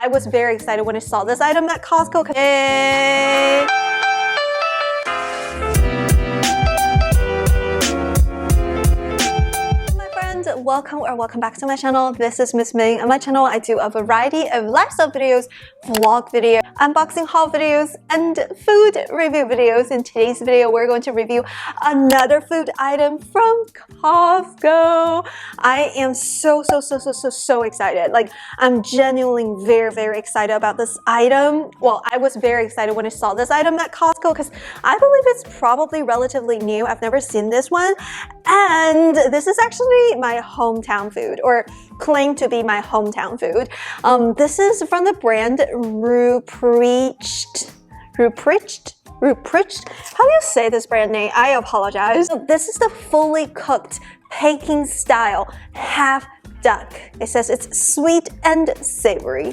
I was very excited when I saw this item at Costco. Yay! Welcome back to my channel. This is Miss Ming. On my channel, I do a variety of lifestyle videos, vlog videos, unboxing haul videos, and food review videos. In today's video, we're going to review another food item from Costco. I am so excited. Like, I'm genuinely very excited about this item. Well, I was very excited when I saw this item at Costco because I believe it's probably relatively new. I've never seen this one, and this is actually my hometown food, or claimed to be my hometown food. This is from the brand RUPRECHT. How do you say this brand name? I apologize. So this is the fully cooked Peking style half duck. It says it's sweet and savory.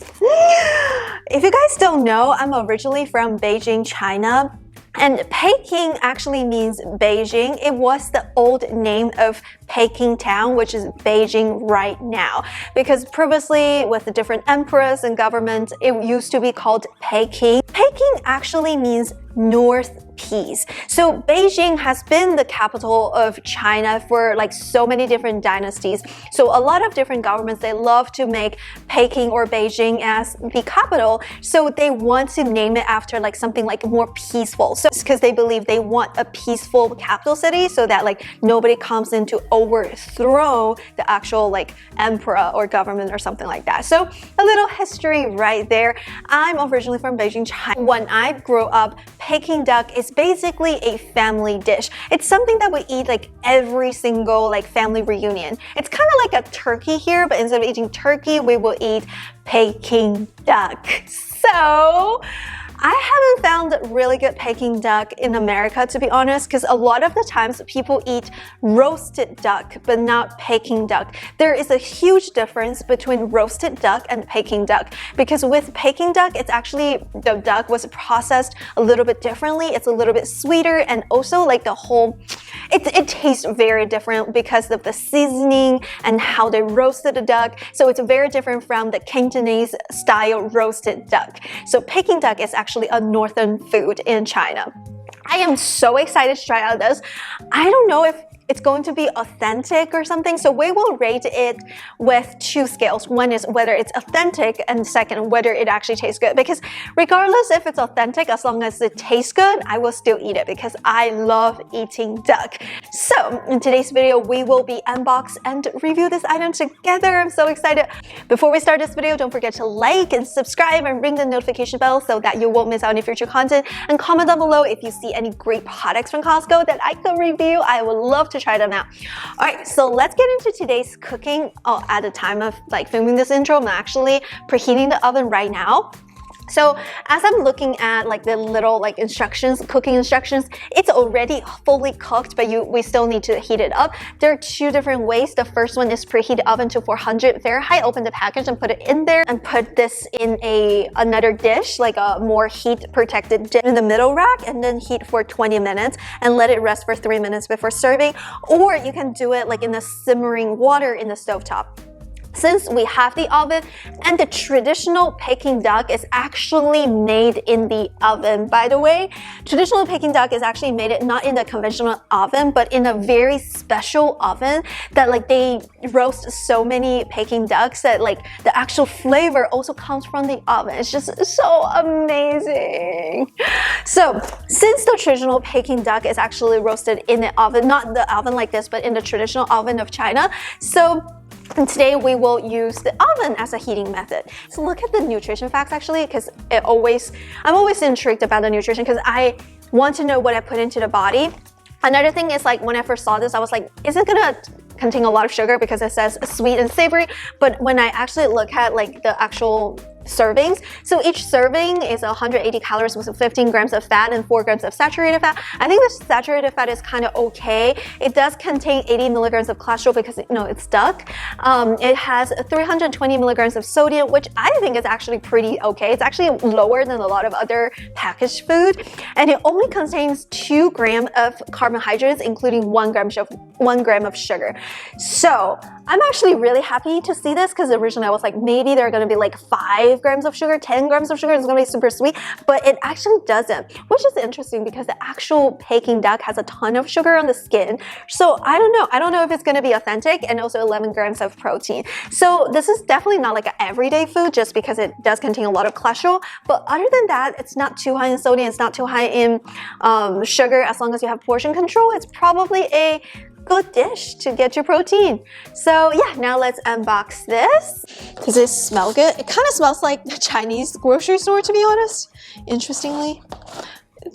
If you guys don't know, I'm originally from Beijing, China. And Peking actually means Beijing. It was the old name of Peking town, which is Beijing right now. Because previously, with the different emperors and governments, it used to be called Peking. Peking actually means North Peace. So Beijing has been the capital of China for like so many different dynasties. So a lot of different governments, they love to make Peking or Beijing as the capital. So they want to name it after like something like more peaceful. So it's because they believe they want a peaceful capital city so that like nobody comes in to overthrow the actual like emperor or government or something like that. So a little history right there. I'm originally from Beijing, China. When I grew up, Peking duck is basically a family dish. It's something that we eat like every single like family reunion. It's kind of like a turkey here, but instead of eating turkey, we will eat Peking duck. So I haven't found really good Peking duck in America, to be honest, because a lot of the times people eat roasted duck, but not Peking duck. There is a huge difference between roasted duck and Peking duck, because with Peking duck, it's actually, the duck was processed a little bit differently. It's a little bit sweeter, and also like the whole, it tastes very different because of the seasoning and how they roasted the duck. So it's very different from the Cantonese style roasted duck. So Peking duck is actually a northern food in China. I am so excited to try out this. I don't know if it's going to be authentic or something, so we will rate it with 2 scales. One is whether it's authentic, and second, whether it actually tastes good. Because regardless if it's authentic, as long as it tastes good, I will still eat it because I love eating duck. So in today's video, we will be unbox and review this item together. I'm so excited. Before we start this video, don't forget to like and subscribe and ring the notification bell so that you won't miss out on any future content. And comment down below if you see any great products from Costco that I could review. I would love to try them out. Alright, so let's get into today's cooking. Oh, at the time of like filming this intro, I'm actually preheating the oven right now. So as I'm looking at like the little like instructions, cooking instructions, it's already fully cooked, but we still need to heat it up. There are 2 different ways. The first one is preheat the oven to 400 Fahrenheit. Open the package and put it in there, and put this in another dish, like a more heat protected dish in the middle rack, and then heat for 20 minutes and let it rest for 3 minutes before serving. Or you can do it like in the simmering water in the stovetop. Since we have the oven, and the traditional Peking duck is actually made in the oven, by the way. Traditional Peking duck is actually made not in the conventional oven, but in a very special oven that like they roast so many Peking ducks that like the actual flavor also comes from the oven. It's just so amazing. So since the traditional Peking duck is actually roasted in the oven, not the oven like this, but in the traditional oven of China, and today we will use the oven as a heating method. So look at the nutrition facts actually, because I'm always intrigued about the nutrition because I want to know what I put into the body. Another thing is like when I first saw this, I was like, is it gonna contain a lot of sugar because it says sweet and savory? But when I actually look at like the actual servings. So each serving is 180 calories with 15 grams of fat and 4 grams of saturated fat. I think the saturated fat is kind of okay. It does contain 80 milligrams of cholesterol because it's duck. It has 320 milligrams of sodium, which I think is actually pretty okay. It's actually lower than a lot of other packaged food. And it only contains 2 grams of carbohydrates, including 1 gram of sugar. So I'm actually really happy to see this because originally I was like, maybe they're gonna be like 5 grams of sugar, 10 grams of sugar, it's gonna be super sweet, but it actually doesn't, which is interesting because the actual Peking duck has a ton of sugar on the skin. So I don't know if it's gonna be authentic, and also 11 grams of protein. So this is definitely not like an everyday food just because it does contain a lot of cholesterol, but other than that, it's not too high in sodium, it's not too high in sugar. As long as you have portion control, it's probably a good dish to get your protein. So yeah, now let's unbox this. Does it smell good? It kind of smells like the Chinese grocery store, to be honest, interestingly.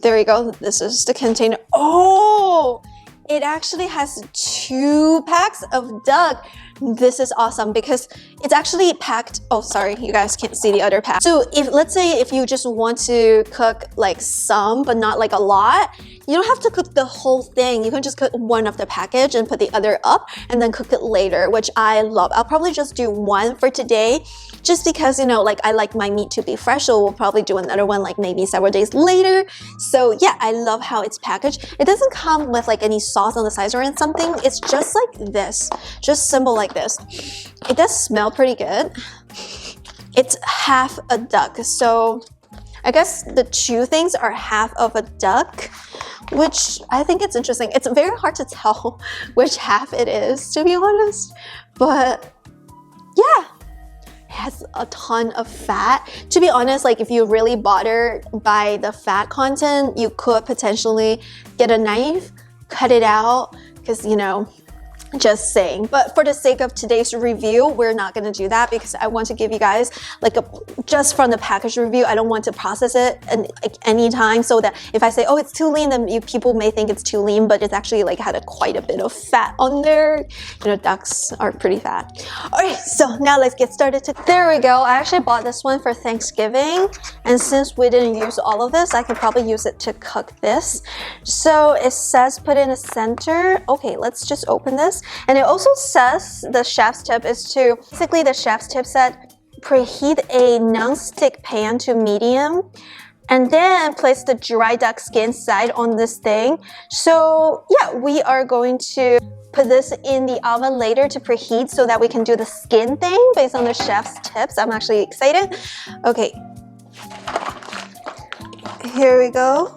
There we go. This is the container. Oh, it actually has 2 packs of duck. This is awesome because it's actually packed. Oh, sorry, you guys can't see the other pack. So let's say if you just want to cook like some, but not like a lot, you don't have to cook the whole thing. You can just cook one of the package and put the other up and then cook it later, which I love. I'll probably just do one for today just because, you know, like I like my meat to be fresh, so we'll probably do another one like maybe several days later. So yeah, I love how it's packaged. It doesn't come with like any sauce on the sides or something. It's just like this, just simple like this. It does smell pretty good. It's half a duck, so I guess the 2 things are half of a duck, which I think it's interesting. It's very hard to tell which half it is, to be honest, but yeah, it has a ton of fat. To be honest, like if you're really bothered by the fat content, you could potentially get a knife, cut it out, because, you know, just saying. But for the sake of today's review, we're not going to do that because I want to give you guys like just from the package review. I don't want to process it like anytime, so that if I say, oh, it's too lean, then people may think it's too lean, but it's actually like had quite a bit of fat on there. You know, ducks are pretty fat. All right, so now let's get started. There we go. I actually bought this one for Thanksgiving, and since we didn't use all of this, I could probably use it to cook this. So it says put in a center. Okay, let's just open this. And it also says the chef's tip is to, basically the chef's tip said, preheat a non-stick pan to medium and then place the dry duck skin side on this thing. So yeah, we are going to put this in the oven later to preheat so that we can do the skin thing based on the chef's tips. I'm actually excited. Okay, here we go.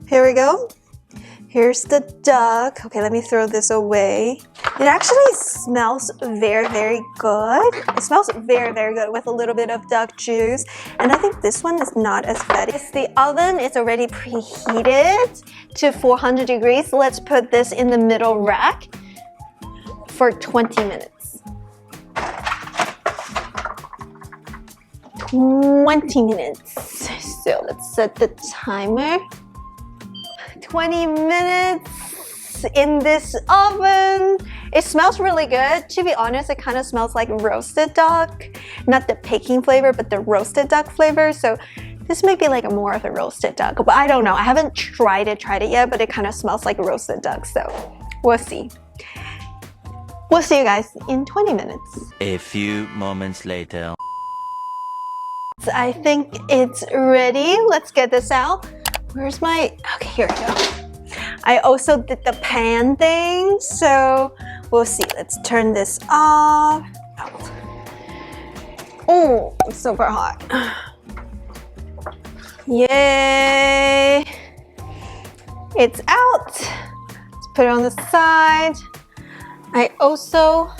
Here we go. Here's the duck. Okay, let me throw this away. It actually smells very, very good. It smells very, very good with a little bit of duck juice. And I think this one is not as fatty. It's the oven. It's already preheated to 400 degrees. Let's put this in the middle rack for 20 minutes. 20 minutes. So let's set the timer. 20 minutes in this oven. It smells really good. To be honest, it kind of smells like roasted duck. Not the Peking flavor, but the roasted duck flavor. So this might be like more of a roasted duck, but I don't know. I haven't tried it yet, but it kind of smells like roasted duck. So we'll see. We'll see you guys in 20 minutes. A few moments later. I think it's ready. Let's get this out. Where's my, okay, here we go. I also did the pan thing, so we'll see. Let's turn this off. Oh, it's super hot. Yay! It's out. Let's put it on the side. I also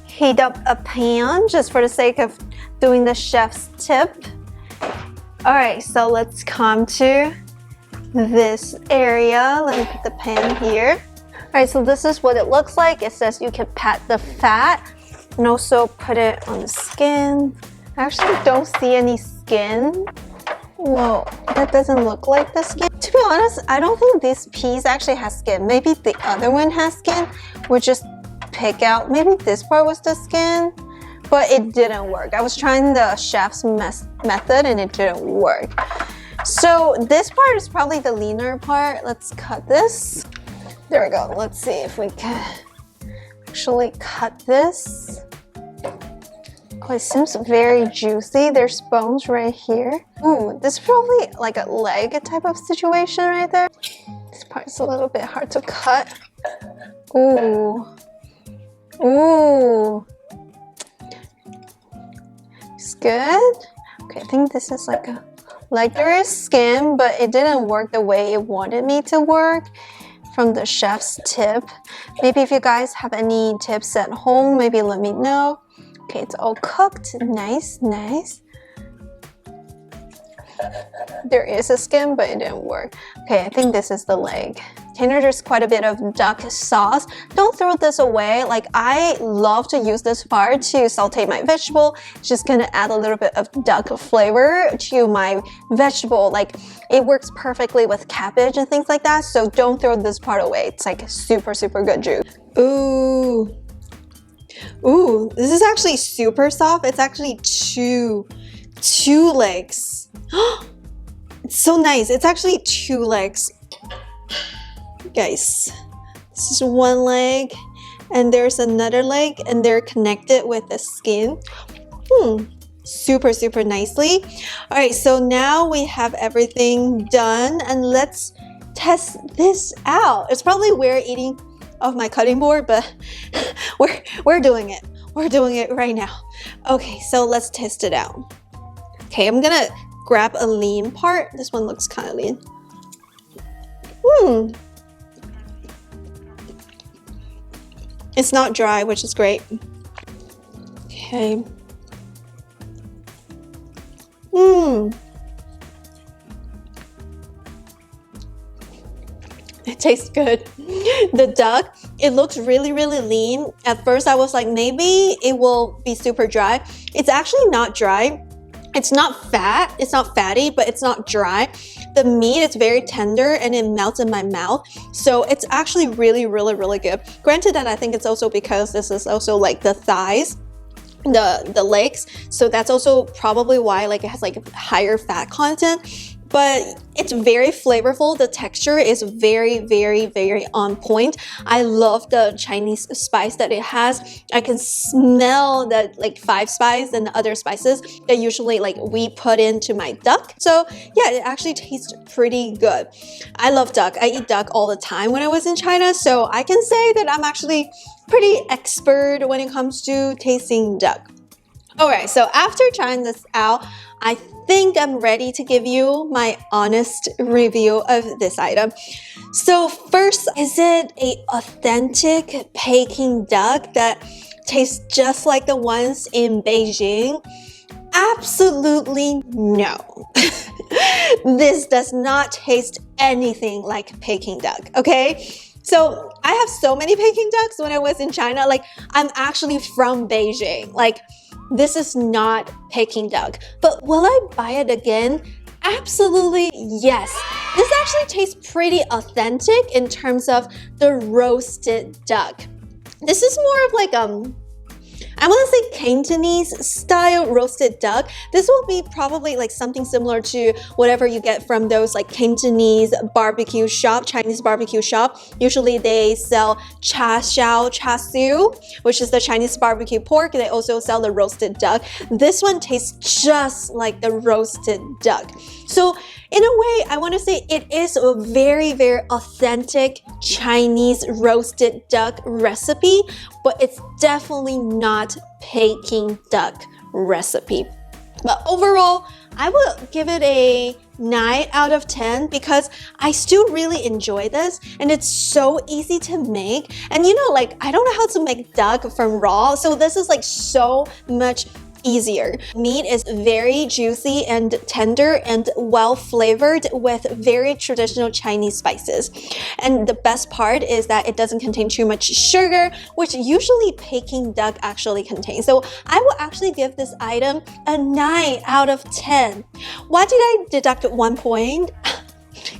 heat up a pan just for the sake of doing the chef's tip. All right, so let's come to this area. Let me put the pan here. All right, so this is what it looks like. It says you can pat the fat and also put it on the skin. I actually don't see any skin. Whoa, that doesn't look like the skin. To be honest, I don't think this piece actually has skin. Maybe the other one has skin. We'll just pick out, maybe this part was the skin. But it didn't work. I was trying the chef's method and it didn't work. So this part is probably the leaner part. Let's cut this. There we go. Let's see if we can actually cut this. Oh, it seems very juicy. There's bones right here. Ooh, this is probably like a leg type of situation right there. This part is a little bit hard to cut. Ooh. Ooh. It's good. Okay, I think this is like there is skin, but it didn't work the way it wanted me to work from the chef's tip. Maybe if you guys have any tips at home, maybe let me know. Okay, it's all cooked. Nice, nice. There is a skin, but it didn't work. Okay, I think this is the leg. Okay, there's quite a bit of duck sauce. Don't throw this away. Like, I love to use this part to saute my vegetable. It's just gonna add a little bit of duck flavor to my vegetable. Like, it works perfectly with cabbage and things like that. So don't throw this part away. It's like super, super good juice. Ooh. Ooh, this is actually super soft. It's actually two legs. It's so nice. It's actually 2 legs. Guys, this is 1 leg and there's another leg and they're connected with the skin. Super, super nicely. All right, so now we have everything done and let's test this out. It's probably weird eating off my cutting board, but we're doing it. We're doing it right now. Okay, so let's test it out. Okay, I'm gonna grab a lean part. This one looks kind of lean. It's not dry, which is great. Okay. It tastes good. The duck, it looks really, really lean. At first I was like, maybe it will be super dry. It's actually not dry. It's not fat, it's not fatty, but it's not dry. The meat is very tender and it melts in my mouth. So it's actually really, really, really good. Granted that I think it's also because this is also like the thighs, the legs. So that's also probably why like it has like higher fat content. But it's very flavorful. The texture is very, very, very on point. I love the Chinese spice that it has. I can smell the like 5 spice and the other spices that usually like we put into my duck. So yeah, it actually tastes pretty good. I love duck. I eat duck all the time when I was in China. So I can say that I'm actually pretty expert when it comes to tasting duck. Alright, so after trying this out, I think I'm ready to give you my honest review of this item. So first, is it an authentic Peking duck that tastes just like the ones in Beijing? Absolutely no. This does not taste anything like Peking duck, okay? So I have so many Peking ducks when I was in China. Like, I'm actually from Beijing. Like, this is not Peking duck. But will I buy it again? Absolutely yes. This actually tastes pretty authentic in terms of the roasted duck. This is more of like I want to say Cantonese style roasted duck. This will be probably like something similar to whatever you get from those like Cantonese barbecue shop, Chinese barbecue shop. Usually they sell char siu, which is the Chinese barbecue pork. They also sell the roasted duck. This one tastes just like the roasted duck. So in a way, I want to say it is a very, very authentic Chinese roasted duck recipe, but it's definitely not Peking duck recipe. But overall, I would give it a 9 out of 10 because I still really enjoy this and it's so easy to make. And you know, like, I don't know how to make duck from raw, so this is like so much easier. Meat is very juicy and tender and well flavored with very traditional Chinese spices. And the best part is that it doesn't contain too much sugar, which usually Peking duck actually contains. So I will actually give this item a 9 out of 10. Why did I deduct 1 point?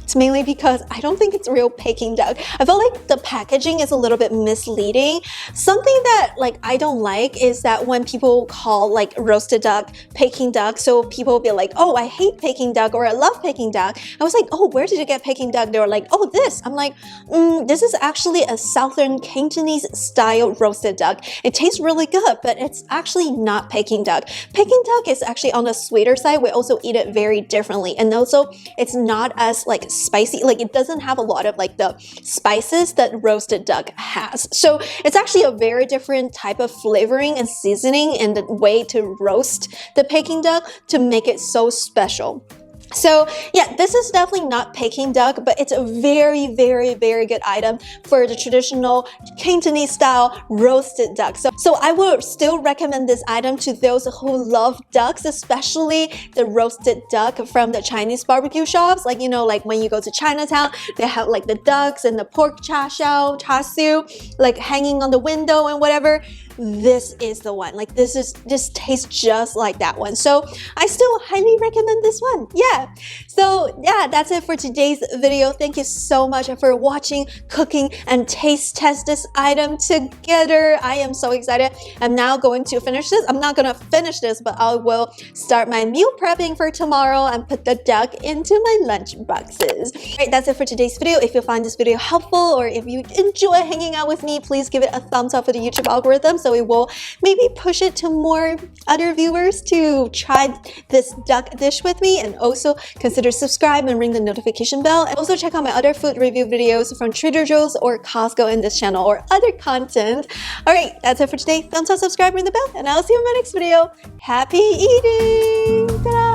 It's mainly because I don't think it's real Peking duck. I felt like the packaging is a little bit misleading. Something that like I don't like is that when people call like roasted duck Peking duck, so people will be like, oh, I hate Peking duck or I love Peking duck. I was like, oh, where did you get Peking duck? They were like, oh, this. I'm like, this is actually a southern Cantonese style roasted duck. It tastes really good, but it's actually not Peking duck. Peking duck is actually on the sweeter side. We also eat it very differently. And also it's not as like spicy. Like it doesn't have a lot of like the spices that roasted duck has. So it's actually a very different type of flavoring and seasoning and the way to roast the Peking duck to make it so special. So yeah, this is definitely not Peking duck, but it's a very, very, very good item for the traditional Cantonese style roasted duck. So I would still recommend this item to those who love ducks, especially the roasted duck from the Chinese barbecue shops. Like, you know, like when you go to Chinatown, they have like the ducks and the pork char siu, like hanging on the window and whatever. This is the one. Like this tastes just like that one. So I still highly recommend this one. Yeah. So yeah, that's it for today's video. Thank you so much for watching, cooking, and taste test this item together. I am so excited. I'm now going to finish this. I'm not gonna finish this, but I will start my meal prepping for tomorrow and put the duck into my lunch boxes. All right, that's it for today's video. If you find this video helpful or if you enjoy hanging out with me, please give it a thumbs up for the YouTube algorithm so it will maybe push it to more other viewers to try this duck dish with me, and also consider subscribe and ring the notification bell. And also check out my other food review videos from Trader Joe's or Costco in this channel or other content. All right, that's it for today. Thumbs up, subscribe, ring the bell, and I'll see you in my next video. Happy eating! Ta-da!